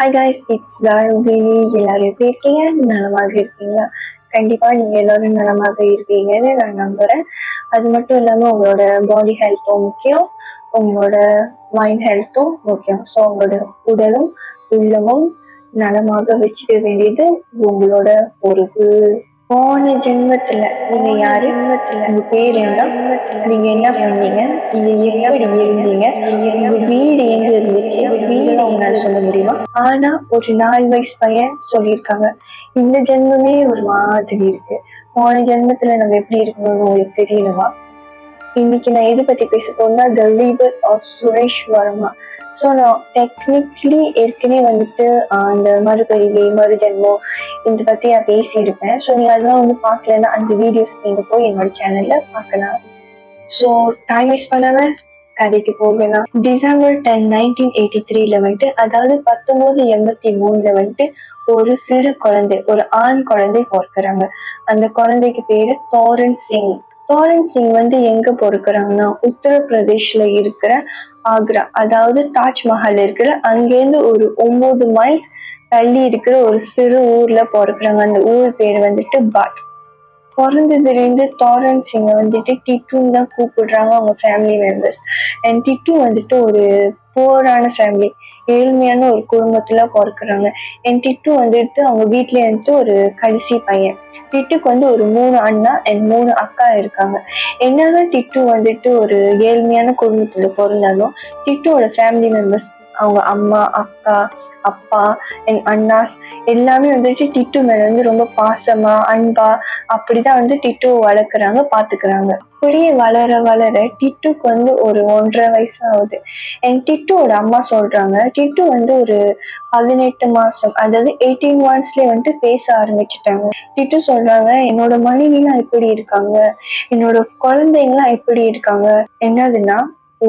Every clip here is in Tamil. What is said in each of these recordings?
Hi guys, it's Zarubini. எல்லாரும் எப்படி இருக்கீங்க? நலமாக இருக்கீங்களா? கண்டிப்பா நீங்க எல்லாரும் நலமாக இருக்கீங்கன்னு நான் நம்புறேன். அது மட்டும் இல்லாம உங்களோட பாடி ஹெல்த்தும் முக்கியம், உங்களோட மைண்ட் ஹெல்த்தும் முக்கியம். ஸோ உங்களோட உடலும் உள்ளமும் நலமாக வச்சுக்க வேண்டியது உங்களோட பொறுப்பு. போன ஜென்மத்துல நீங்க யாரு, உங்க பேர் என்ன, நீங்க என்ன பண்ணீங்க, நீங்க எப்படி இருந்தீங்க, உங்க வீடு எங்க இருந்துச்சு, இதெல்லாம் உங்களால சொல்ல முடியுமா? ஆனா ஒரு 4 வயசு பையன் சொல்லியிருக்காங்க, இந்த ஜென்மமே ஒரு மாதிரி இருக்கு, போன ஜென்மத்துல நம்ம எப்படி இருக்கணும்னு உங்களுக்கு தெரியலவா? இன்னைக்கு நான் எதை பத்தி பேச போறேன்னா the rebirth of Suresh Varma. So நான் டெக்னிக்கலி ஏற்கனவே வந்துட்டு அந்த மறுபிறவி மறுஜென்மம் இதை பத்தி நான் பேசியிருப்பேன். ஸோ நீங்க அதெல்லாம் வந்து பார்க்கலன்னா அந்த வீடியோஸ் நீங்க போய் என்னோட சேனல்ல பார்க்கலாம். ஸோ டைம் வேஸ்ட் பண்ணாம கதைக்கு போகலாம். டிசம்பர் 10, 1983 வந்துட்டு, அதாவது 1983 வந்துட்டு ஒரு சிறு குழந்தை, ஒரு ஆண் குழந்தை பிறக்கிறாங்க. அந்த குழந்தைக்கு பேரு தோரன் சிங். தோரன் சிங் வந்து எங்க பிறக்கிறாங்கன்னா உத்தரப்பிரதேஷ்ல இருக்கிற ஆக்ரா, அதாவது தாஜ்மஹால் இருக்கிற அங்கேருந்து ஒரு 9 மைல்ஸ் தள்ளி இருக்கிற ஒரு சிறு ஊர்ல பிறக்கிறாங்க. அந்த ஊர் பேர் வந்துட்டு பாத். பிறந்ததுலேருந்து தோரன் சிங்கை வந்துட்டு டிட்டுன்னு தான் கூப்பிடுறாங்க அவங்க ஃபேமிலி மெம்பர்ஸ். அண்ட் டிட்டு வந்துட்டு ஒரு புவரான ஃபேமிலி, ஏழ்மையான ஒரு குடும்பத்துல பிறக்கிறாங்க. அண்ட் டிட்டு வந்துட்டு அவங்க வீட்ல வந்துட்டு ஒரு கடைசி பையன். டிட்டுக்கு வந்து ஒரு 3 அண்ணா அண்ட் 3 அக்கா இருக்காங்க. என்னதான் டிட்டு வந்துட்டு ஒரு ஏழ்மையான குடும்பத்துல பிறந்தாலும் டிட்டுவோட ஃபேமிலி மெம்பர்ஸ், அவங்க அம்மா, அக்கா, அப்பா அண்ட் அண்ணாஸ் எல்லாமே வந்துட்டு டிட்டு மேல வந்து ரொம்ப பாசமா அன்பா அப்படிதான் வந்து டிட்டு வளர்க்குறாங்க, பாத்துக்கிறாங்க. அப்படியே வளர வளர டிட்டுக்கு வந்து ஒரு 1.5 வயசு ஆகுது. என் டிட்டுவோட அம்மா சொல்றாங்க, டிட்டு வந்து ஒரு 18 மாசம், அதாவது 18 monthsலயே வந்துட்டு பேச ஆரம்பிச்சுட்டாங்க. டிட்டு சொல்றாங்க, என்னோட மனைவிலாம் எப்படி இருக்காங்க, என்னோட குழந்தைங்களாம் எப்படி இருக்காங்க. என்னதுன்னா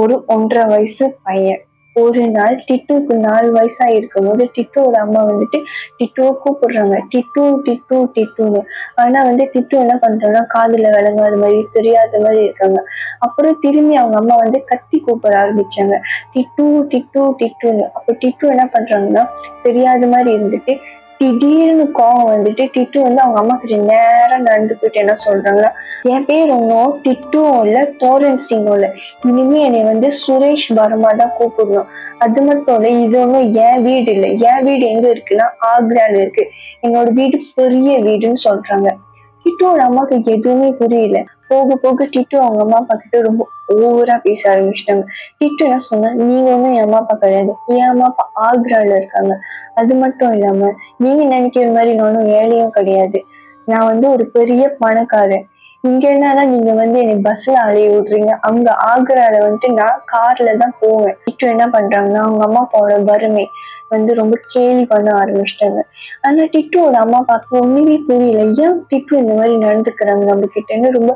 ஒரு 1.5 வயசு பையன். ஒரு நாள் டிட்டுக்கு 4 வயசா இருக்கும்போது டிட்டுவோட அம்மா வந்துட்டு டிட்டுவை கூப்பிடுறாங்க, டிட்டு டிட்டு டிட்டுன்னு. ஆனா வந்து டிட்டு என்ன பண்றாங்கன்னா காதுல விளங்காத மாதிரி தெரியாத மாதிரி இருக்காங்க. அப்புறம் திரும்பி அவங்க அம்மா வந்து கத்தி கூப்பிட ஆரம்பிச்சாங்க, டிட்டு டிட்டு டிட்டுன்னு. அப்ப டிட்டு என்ன பண்றாங்கன்னா தெரியாத மாதிரி இருந்துட்டு திடீர்னு கோவம் வந்துட்டு டிட்டு வந்து அவங்க அம்மா கிட்ட நேரா நடந்து போயிட்டு என்ன சொல்றாங்கன்னா, என் பேர் ஒன்னும் டிட்டுவும் இல்ல தோரன் சிங்கும் இல்ல, இனிமே என்னை வந்து சுரேஷ் வர்மா தான் கூப்பிடணும். அது மட்டும் இல்ல, இது ஒன்றும் என் வீடு இல்லை, என் வீடு எங்க இருக்குன்னா ஆக்ரால இருக்கு, என்னோட வீடு பெரிய வீடுன்னு சொல்றாங்க. டிட்டுவோட அம்மாவுக்கு எதுவுமே புரியல. போக போக டிட்டு அவங்க அம்மா அப்பா கிட்ட ரொம்ப ஓவரா பேச ஆரம்பிச்சிட்டாங்க. டிட்டு என்ன சொன்னா, நீங்க ஒன்றும் என் அம்மா அப்பா கிடையாது, என் அம்மா அப்பா ஆக்ரால இருக்காங்க. அது மட்டும் இல்லாம நீங்க நினைக்கிற மாதிரி நானும் ஏழையும் கிடையாது, நான் வந்து ஒரு பெரிய பணக்காரன். இங்க என்னன்னா நீங்க வந்து என்னை பஸ்ல அலைய விடுறீங்க, அங்க ஆக்ரால வந்துட்டு நான் கார்ல தான் போவேன். டிட்டு என்ன பண்றாங்கன்னா அவங்க அம்மா அப்பாவோட வறுமை வந்து ரொம்ப கேலி பண்ண ஆரம்பிச்சிட்டாங்க. ஆனா டிட்டுவோட அம்மா அப்பாவுக்கு ஒண்ணுமே புரியல, ஏன் டிட்டு இந்த மாதிரி நடந்துக்கிறாங்க நம்ம கிட்டன்னு ரொம்ப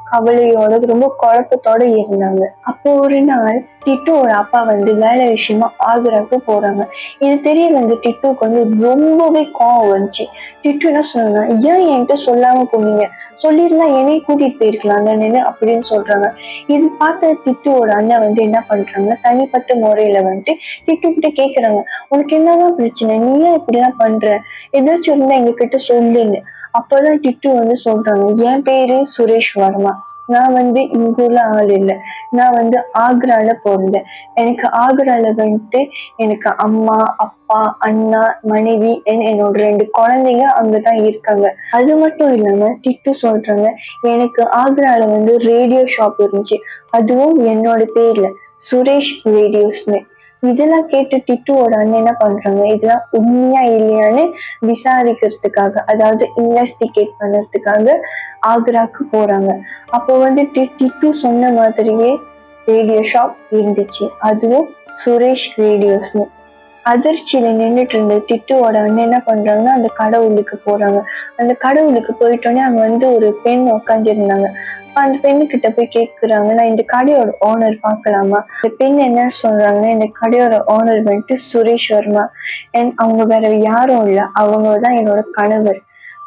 கவலையோட ரொம்ப குழப்பத்தோட இருந்தாங்க. அப்போ ஒரு நாள் டிட்டுவோட அப்பா வந்து வேலை விஷயமா ஆக்ராவுக்கு போறாங்க. இது தெரிய வந்து டிட்டுவுக்கு வந்து ரொம்பவே கோவம் வந்துச்சு. டிட்டு என்ன சொன்னாங்க, ஏன் என்கிட்ட சொல்லாம போனீங்க, சொல்லியிருந்தா என்னைய கூட்டிட்டு போயிருக்கலாம் தானே அப்படின்னு சொல்றாங்க. இது பார்த்த டிட்டுவோட அண்ணன் வந்து என்ன பண்றாங்க, தனிப்பட்ட முறையில வந்துட்டு டிட்டு கிட்ட கேக்குறாங்க, உனக்கு என்னதான் பிரச்சனை, நீ ஏன் இப்படிலாம் பண்ற, ஏதாச்சும் இருந்தா எங்க கிட்ட சொல்லுன்னு. அப்பதான் டிட்டு வந்து சொல்றாங்க, என் பேரு சுரேஷ் வர்மா, நான் வந்து இங்க உள்ள ஆள் இல்லை, நான் வந்து ஆக்ரால பிறந்தேன். எனக்கு ஆக்ரால வந்துட்டு எனக்கு அம்மா, அப்பா, அண்ணா, மனைவி என்னோட 2 குழந்தைங்க அங்கதான் இருக்காங்க. அது மட்டும் இல்லாம டிட்டு சொல்றாங்க, எனக்கு ஆக்ரால வந்து ரேடியோ ஷாப் இருந்துச்சு, அதுவும் என்னோட பேர்ல சுரேஷ் ரேடியோஸ்னு. இதெல்லாம் கேட்டு டிட்டுவோட அண்ணன் என்ன பண்றாங்க, இதெல்லாம் உண்மையா இல்லையான்னு விசாரிக்கிறதுக்காக, அதாவது இன்வெஸ்டிகேட் பண்றதுக்காக ஆக்ராக்கு போறாங்க. அப்போ வந்துட்டு டிட்டு சொன்ன மாதிரியே ரேடியோ ஷாப் இருந்துச்சு, அதுவும் சுரேஷ் ரேடியோஸ்னு. அதிர்ச்சியில நின்றுட்டு இருந்த டிட்டுவோட அண்ணன் என்ன பண்றாங்கன்னா அந்த கடவுளுக்கு போறாங்க. அந்த கடவுளுக்கு போயிட்டோன்னே அங்க வந்து ஒரு பெண் உட்காந்துருந்தாங்க. அந்த பெண்ணு கிட்ட போய் கேக்குறாங்க, நான் இந்த கடையோட ஓனர் பார்க்கலாமா. இந்த பெண் என்ன சொல்றாங்கன்னா, இந்த கடையோட ஓனர் வந்துட்டு சுரேஷ் வர்மா, அவங்க வேற யாரும் இல்ல, அவங்க தான் என்னோட கணவர்.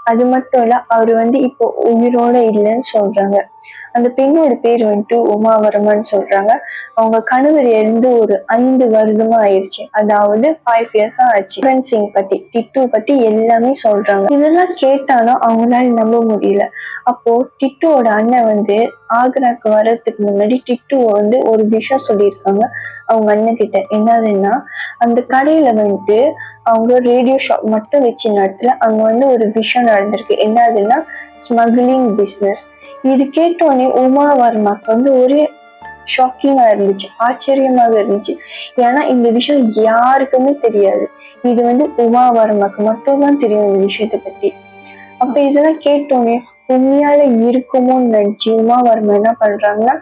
அது மட்டும் இல்ல, அவரு வந்து இப்போ உயிரோட இல்லைன்னு சொல்றாங்க. அந்த பெண்ணோட பேர் வந்துட்டு உமாவர்மன் சொல்றாங்க. அவங்க கணவர் இறந்து ஒரு 5 வருடமா ஆயிருச்சு. அதாவது 5 இயர்ஸா ஆச்சு. குல்வந்த் சிங் பத்தி, டிட்டு பத்தி எல்லாமே சொல்றாங்க. இதெல்லாம் கேட்டாலும் அவங்களால நம்ப முடியல. அப்போ டிட்டுவோட அண்ணன் வந்து ஆக்ராக்கு வர்றதுக்கு முன்னாடி டிட்டுவ வந்து ஒரு விஷயம் சொல்லியிருக்காங்க அவங்க அண்ணன் கிட்ட. என்னதுன்னா, அந்த கடையில வந்துட்டு அவங்க ரேடியோ ஷாப் மட்டும் வச்சு நடத்தல. அங்க வந்து ஒரு விஷயம் நடந்திருக்கு. என்னதுன்னா, ஸ்மக்லிங் பிசினஸ். இது கேட்டோனே உமா வர்மாக்கு வந்து ஒரே ஷாக்கிங்கா இருந்துச்சு, ஆச்சரியமாக இருந்துச்சு. ஏன்னா இந்த விஷயம் யாருக்குமே தெரியாது. இது வந்து உமா வர்மாக்கு மட்டும்தான் தெரியும் இந்த விஷயத்தை பத்தி. அப்ப இதெல்லாம் கேட்டோனே உண்மையால இருக்குமோன்னு நினைச்சு உமாவர்மா என்ன பண்றாங்கன்னா,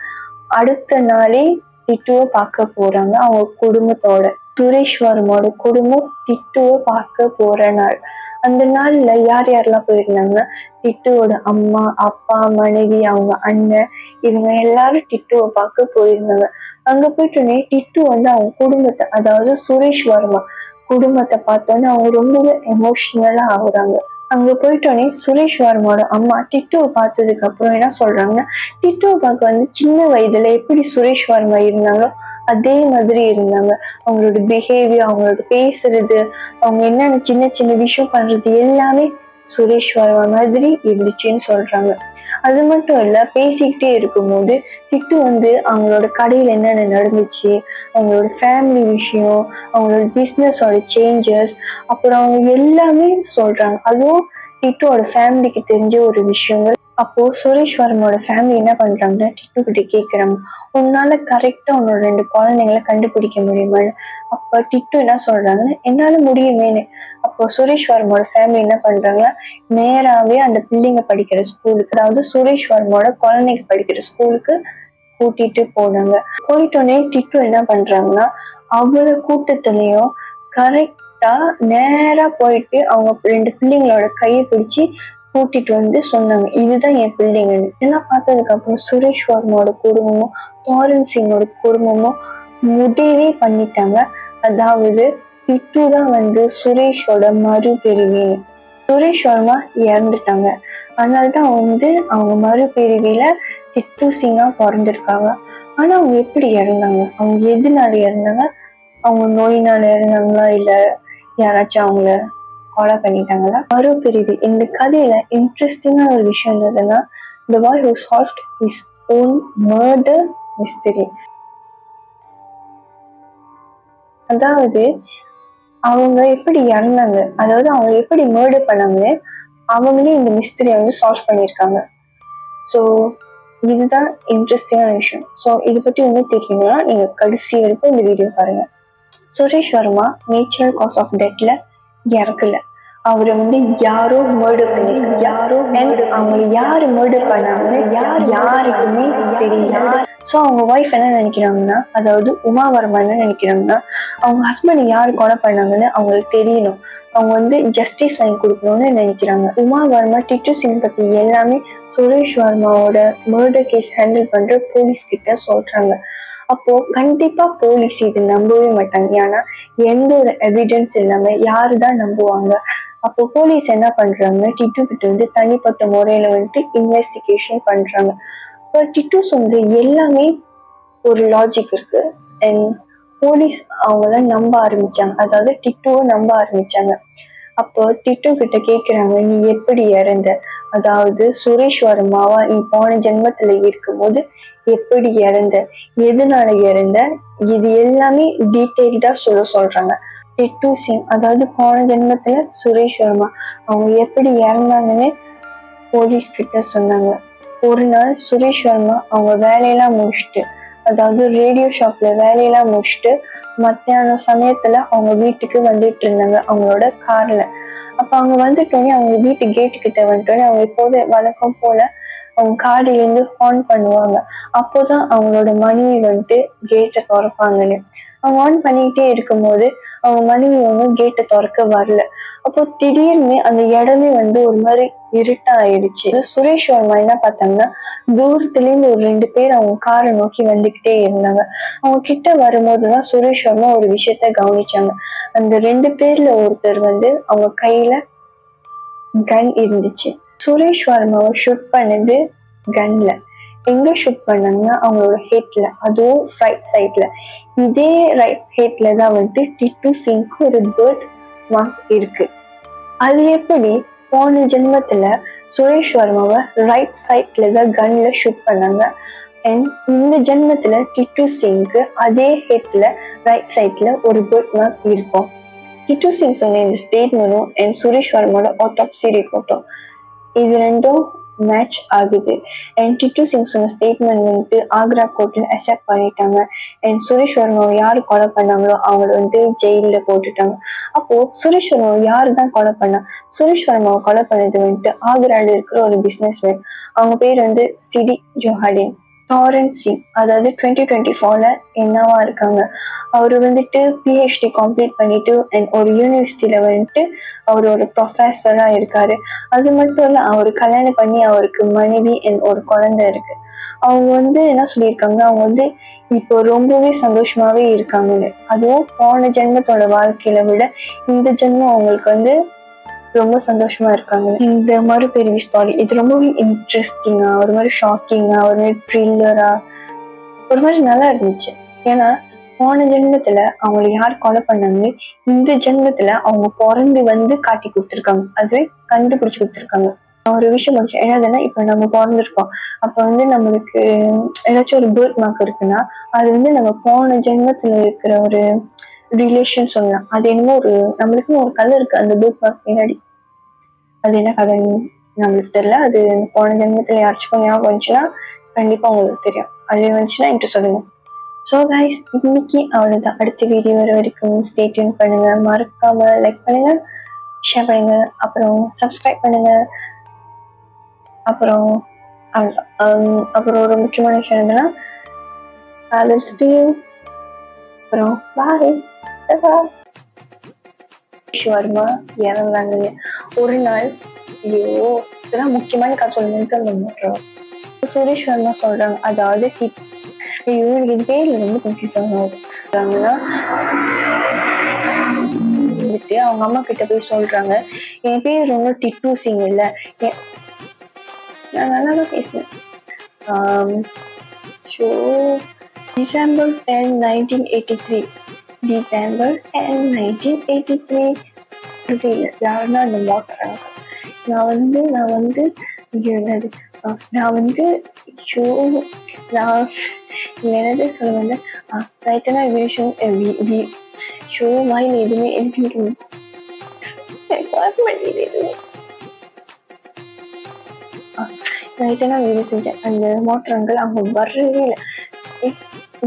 அடுத்த நாளே டிட்டுவ பார்க்க போறாங்க அவங்க குடும்பத்தோட. சுரேஷ் வர்மாவோட குடும்பம் டிட்டுவ பார்க்க போற நாள். அந்த நாள்ல யார் யாரெல்லாம் போயிருந்தாங்கன்னா, டிட்டுவோட அம்மா, அப்பா, மனைவி, அவங்க அண்ணன், இவங்க எல்லாரும் டிட்டுவ பார்க்க போயிருந்தாங்க. அங்க போயிட்டோனே டிட்டு வந்து அவங்க குடும்பத்தை, அதாவது சுரேஷ் வர்மா குடும்பத்தை பார்த்தோன்னே அவங்க ரொம்பவே எமோஷனலா ஆகுறாங்க. அங்க போயிட்டோனே சுரேஷ் வர்மாவோட அம்மா டிட்டுவை பார்த்ததுக்கு அப்புறம் என்ன சொல்றாங்கன்னா, டிட்டுவை பார்க்க வந்து சின்ன வயதுல எப்படி சுரேஷ் வர்மா இருந்தாங்களோ அதே மாதிரி இருந்தாங்க. அவங்களோட பிஹேவியர், அவங்களோட பேசுறது, அவங்க என்னென்ன சின்ன சின்ன விஷயம் பண்றது எல்லாமே சுரேஷ் வர்மா மாதிரி இருந்துச்சுன்னு சொல்றாங்க. அது மட்டும் இல்ல, பேசிக்கிட்டே இருக்கும்போது டிட்டு வந்து அவங்களோட கடையில என்னென்ன நடந்துச்சு, அவங்களோட ஃபேமிலி விஷயம், அவங்களோட பிஸ்னஸோட சேஞ்சஸ், அப்புறம் அவங்க எல்லாமே சொல்றாங்க. அதுவும் டிட்டுவோட ஃபேமிலிக்கு தெரிஞ்ச ஒரு விஷயங்கள். அப்போ சுரேஷ் வர்மாவோட ஃபேமிலி என்ன பண்றாங்கன்னா, டிட்டு கிட்ட கேக்குறாங்க, உன்னால கரெக்டா உன்னோட 2 குழந்தைங்களை கண்டுபிடிக்க முடியுமான்னு. அப்ப டிட்டு என்ன சொல்றாங்கன்னா, என்னால முடியுமேன்னு. அப்போ சுரேஷ் வர்மாவோட ஃபேமிலி என்ன பண்றாங்க, நேராவே அந்த பிள்ளைங்க படிக்கிற ஸ்கூலுக்கு, அதாவது சுரேஷ் வர்மாவோட குழந்தைங்க படிக்கிற ஸ்கூலுக்கு கூட்டிட்டு போனாங்க. போயிட்டோனே டிட்டு என்ன பண்றாங்கன்னா, அவ்வளவு கூட்டத்திலையும் கரெக்டா நேரா போயிட்டு அவங்க 2 பிள்ளைங்களோட கையை பிடிச்சு கூட்டிட்டு வந்து சொன்னாங்க, இதுதான் என் பிள்ளைங்கன்னு. இதெல்லாம் பார்த்ததுக்கு அப்புறம் சுரேஷ் வர்மாவோட குடும்பமும் தோரன் சிங்கோட குடும்பமும் முடிவே பண்ணிட்டாங்க. அதாவது டிட்டு தான் வந்து சுரேஷோட மறுபிரிவின்னு. சுரேஷ் வர்மா இறந்துட்டாங்க. அதனாலதான் வந்து அவங்க மறுபிரிவில டிட்டு சிங்கா பிறந்திருக்காங்க. ஆனா அவங்க எப்படி இறந்தாங்க, அவங்க எதுனால இறந்தாங்க, அவங்க நோயினால இறந்தாங்களா, இல்ல யாராச்சும் அவங்கள கொலை பண்ணிட்டாங்களா? மறுபிரிவு இந்த கதையில இன்ட்ரெஸ்டிங்கான ஒரு விஷயம் என்னதுன்னா, the boy who solved his own murder mystery. அதாவது அவங்க எப்படி இறந்தாங்க, அதாவது அவங்க எப்படி மர்டர் பண்ணாங்கன்னு அவங்களே இந்த மிஸ்டரியை வந்து சால்வ் பண்ணியிருக்காங்க. ஸோ இதுதான் இன்ட்ரெஸ்டிங்கான விஷயம். ஸோ இதை பத்தி ஒன்றும் தெரியணும்னா நீங்க கடைசி வரைக்கும் இந்த வீடியோ பாருங்க. Suresh Varma natural cause of டெத்ல இறக்கல. அவரை வந்து யாரோ மர்டர் பண்ணி, அவங்க யாரு மர்டர் பண்ணாங்கன்னு யாருக்குமே தெரியல. ஸோ அவங்க ஒய்ஃப் என்ன நினைக்கிறாங்கன்னா, அதாவது உமா வர்மா என்ன நினைக்கிறாங்கன்னா, அவங்க ஹஸ்பண்ட் யாரு கொலை பண்ணாங்கன்னு அவங்களுக்கு தெரியணும், அவங்க வந்து ஜஸ்டிஸ் வாங்கி கொடுக்கணும்னு நினைக்கிறாங்க. உமா வர்மா டிட்டு சிங் பத்தி எல்லாமே சுரேஷ் வர்மாவோட மர்டர் கேஸ் ஹேண்டில் பண்ற போலீஸ் கிட்ட சொல்றாங்க. அப்போ கண்டிப்பா போலீஸ் இது நம்பவே மாட்டாங்க. ஏன்னா எந்த ஒரு எவிடன்ஸ் இல்லாம யாருதான் நம்புவாங்க. அப்போ போலீஸ் என்ன பண்றாங்க, டிட்டு கிட்ட வந்து தனிப்பட்ட முறையில வந்துட்டு இன்வெஸ்டிகேஷன் பண்றாங்க. டிட்டு சொன்னது எல்லாமே ஒரு லாஜிக் இருக்கு. அண்ட் போலீஸ் அவங்கள நம்ப ஆரம்பிச்சாங்க, அதாவது டிட்டுவை நம்ப ஆரம்பிச்சாங்க. அப்போ டிட்டு கிட்ட கேக்குறாங்க, நீ எப்படி இறந்த, அதாவது சுரேஷ் வர்மாவா நீ போன ஜென்மத்துல இருக்கும்போது எப்படி இறந்த, எதனால இறந்த, இது எல்லாமே டீட்டெயில்டா சொல்றாங்க. டிட்டு சிங், அதாவது போன ஜென்மத்துல சுரேஷ் வர்மா அவங்க எப்படி இறந்தாங்கன்னு போலீஸ் கிட்ட சொன்னாங்க. ஒரு நாள் சுரேஷ் வர்மா அவங்க வேலையெல்லாம் முடிச்சுட்டு, அதாவது ரேடியோ ஷாப்ல வேலையெல்லாம் முடிச்சுட்டு மத்தியான சமயத்துல அவங்க வீட்டுக்கு வந்துட்டு இருந்தாங்க அவங்களோட கார்ல. அப்ப அவங்க வந்துட்டோன்னே, அவங்க வீட்டு கேட்டு கிட்ட வந்துட்டோன்னே அவங்க எப்போது வழக்கம் போல அவங்க கார்ல இருந்து ஹார்ன் பண்ணுவாங்க. அப்போதான் அவங்களோட மனைவி வந்துட்டு கேட்டை திறப்பாங்கன்னு. அவங்க ஆன் பண்ணிக்கிட்டே இருக்கும்போது அவங்க மனைவி வந்து கேட்டை திறக்க வரல. அப்போ திடீர்னு அந்த இடமே வந்து ஒரு மாதிரி இருட்டா ஆயிடுச்சு. சுரேஷ் வர்மா என்ன பார்த்தாங்கன்னா, தூரத்துல இருந்து ஒரு 2 பேர் அவங்க காரை நோக்கி வந்துகிட்டே இருந்தாங்க. அவங்க கிட்ட வரும்போதுதான் சுரேஷ் வர்மா ஒரு விஷயத்த கவனிச்சாங்க. அந்த 2 பேர்ல ஒருத்தர் வந்து அவங்க கையில கன் இருந்துச்சு. சுரேஷ் வர்மாவை ஷூட் பண்ணது கன்ல. எங்க ஷூட் பண்ணாங்கன்னா அவங்களோட ஹெட்ல, அதுவும் ரைட் சைட்ல. இதே ரைட் ஹெட்ல தான் வந்துட்டு டிட்டு சிங்க்கு ஒரு பேர்ட் மார்க் இருக்கு. அது எப்படி போன ஜென்மத்துல சுரேஷ் வர்மாவை ரைட் சைட்ல தான் கன்ல ஷூட் பண்ணாங்க. அண்ட் இந்த ஜென்மத்துல டிட்டு சிங்க்கு அதே ஹெட்ல ரைட் சைட்ல ஒரு பேர்ட் மார்க் இருக்கும். டிட்டு சிங் சொன்ன இந்த ஸ்டேட்மெண்ட்டும் அண்ட் சுரேஷ் வர்மாவோட ஆட்டோப்சி ரிப்போர்ட்டும் இது ரெண்டும் மேட்ச் ஆகுது. அண்ட் டிட்டு சிங் சொன்ன ஸ்டேட்மெண்ட் வந்துட்டு ஆக்ரா கோர்ட்ல அக்செப்ட் பண்ணிட்டாங்க. அண்ட் சுரேஷ் வர்மாவை யாரு கொலை பண்ணாங்களோ அவங்கள வந்து ஜெயில போட்டுட்டாங்க. அப்போ சுரேஷ் வர்மாவை யாரு தான் கொலை பண்ணா? சுரேஷ் வர்மாவை கொலை பண்ணது வந்துட்டு ஆக்ரால இருக்கிற ஒரு பிசினஸ் மேன். அவங்க பேர் வந்து சிடி ஜோஹாடின் டாரன்ஸ் சிங். அதாவது 2024ல என்னவா இருக்காங்க. அவரு வந்துட்டு பிஹெச்டி கம்ப்ளீட் பண்ணிட்டு அண்ட் ஒரு யூனிவர்சிட்டியில வந்துட்டு அவர் ஒரு ப்ரொஃபஸரா இருக்காரு. அது மட்டும் இல்ல அவரு கல்யாணம் பண்ணி அவருக்கு மனைவி அண்ட் ஒரு குழந்தை இருக்கு. அவங்க வந்து என்ன சொல்லியிருக்காங்க, அவங்க வந்து இப்போ ரொம்பவே சந்தோஷமாவே இருக்காங்கன்னு. அதுவும் போன ஜென்மத்தோட வாழ்க்கையில விட இந்த ஜென்மம் அவங்களுக்கு வந்து ரொம்ப சந்தோஷமா இருக்காங்க. இந்த மாதிரி பெரிய ஸ்டோரி இது ரொம்பவே இன்ட்ரெஸ்டிங்கா, ஒரு மாதிரி ஷாக்கிங்கா, ஒரு மாதிரி த்ரில்லரா, ஒரு மாதிரி நல்லா இருந்துச்சு. ஏன்னா போன ஜென்மத்துல அவங்களை யார் கொலை பண்ணாங்க, இந்த ஜென்மத்துல அவங்க பிறந்து வந்து காட்டி கொடுத்துருக்காங்க, அதுவே கண்டுபிடிச்சு கொடுத்துருக்காங்க. ஒரு விஷயம் முடிச்சு என்னதுன்னா, இப்ப நம்ம பிறந்திருக்கோம், அப்ப வந்து நம்மளுக்கு ஏதாச்சும் ஒரு பேர்ட் மார்க் இருக்குன்னா அது வந்து நம்ம போன ஜென்மத்துல இருக்கிற ஒரு ரிலேஷன் சொல்லலாம். அது என்னமோ ஒரு நம்மளுக்குன்னு ஒரு கதை இருக்கு அந்த பேர்ட் மார்க் பின்னாடி. அது என்ன கதைன்னு நம்மளுக்கு தெரியல. அது போன ஜென்மத்துல யாராச்சும் ஞாபகம் வந்துச்சுன்னா கண்டிப்பா உங்களுக்கு தெரியும். அது வந்துச்சுன்னா என்கிட்ட சொல்லுங்க. ஸோ கைஸ், இன்னைக்கு அவ்வளோதான். அடுத்த வீடியோ வர வரைக்கும் ஸ்டே டியூன் பண்ணுங்க. மறக்காம லைக் பண்ணுங்க, ஷேர் பண்ணுங்க, அப்புறம் சப்ஸ்கிரைப் பண்ணுங்க. அப்புறம் அவ்வளோதான். அப்புறம் ஒரு முக்கியமான விஷயம் என்னன்னா, அப்புறம் பாய். வர்மா இறந்தாங்க ஒரு நாள். ஐயோ, இதெல்லாம் முக்கியமான கதை சொல்லணும். சுரேஷ் வர்மா சொல்றாங்க, அதாவது ஐயோ எனக்கு இது பேர்ல ரொம்ப கன்ஃபியூஷன் ஆகுதுன்னா வந்துட்டு அவங்க அம்மா கிட்ட போய் சொல்றாங்க, என் பேர் ரொம்ப டிட்டு சிங் இல்ல, நான் நல்லாதான் பேசுவேன். December 10, 1983 டிசம்பர் 10, 1983 யாருன்னா அந்த மோட்டர். நான் வந்து என்னது என்னது சொல்ல வந்து ரைட்டனா விஷயம் ஷோ வாயில் எதுவுமே எனக்கு ரைட்டனா வீடியோ செஞ்சேன். அந்த மோட்டர் அங்கிள் அவங்க வரவே இல்லை.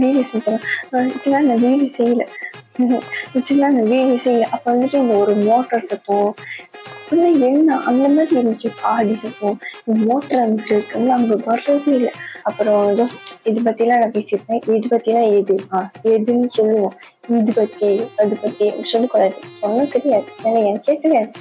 வீடியோ செஞ்சேன் இதெல்லாம் நான் வீடியோ செய்யல. அப்ப வந்துட்டு இந்த ஒரு மோட்டர் சத்தம் என்ன அந்த மாதிரி இருந்துச்சு. ஆடி சத்தம், இந்த மோட்டர் அங்கிட்டு இருக்காங்க, அங்க வரவே இல்லை. அப்புறம் இது பத்திலாம் நான் பேசியிருப்பேன். இது பத்திலாம் எதுன்னு சொல்லுவோம். இது பத்தி அது பத்தி சொல்லக்கூடாது, சொன்ன தெரியாது, எனக்கே தெரியாது.